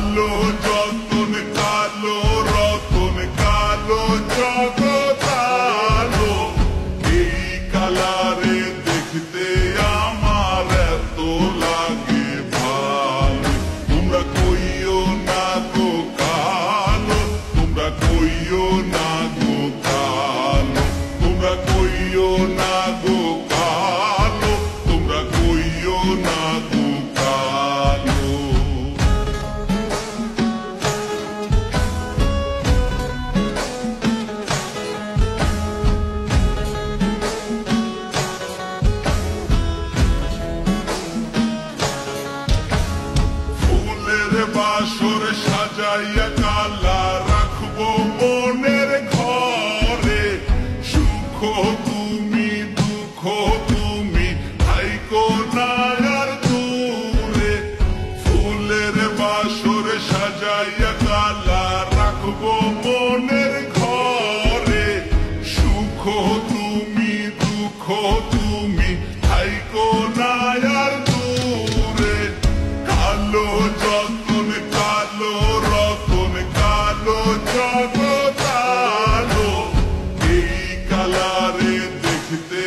কালো যতন কালো রতন কালো জগৎ আলো, এই কালারে দেখতে আমার এত লাগে ভালো। তোমরা কইও না গো কালো, তোমরা কইও না গো কালো, তোমরা কইও না গো কালো, তোমরা কইও না গো কালো। ফুলের বাসর সাজাইয়া কালা রাখবো মনের ঘরে, সুখ তুমি দুঃখ তুমি থাইকো না আর দূরে। ফুলের বাসর সাজাইয়া কালা রাখবো মনের ঘরে, সুখ তুমি দুঃখ তুমি থাইকো না আর দূরে। কালো যতন কালো রতন কালো জগৎ আলো, এই কালারে দেখতে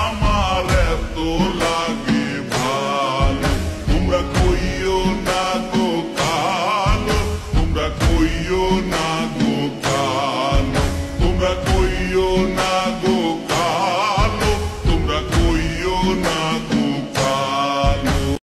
আমার এত লাগে ভালো। তোমরা কইও না গো কালো, তোমরা কইও না গো কালো, তোমরা কইও না গো কালো, তোমরা কইও না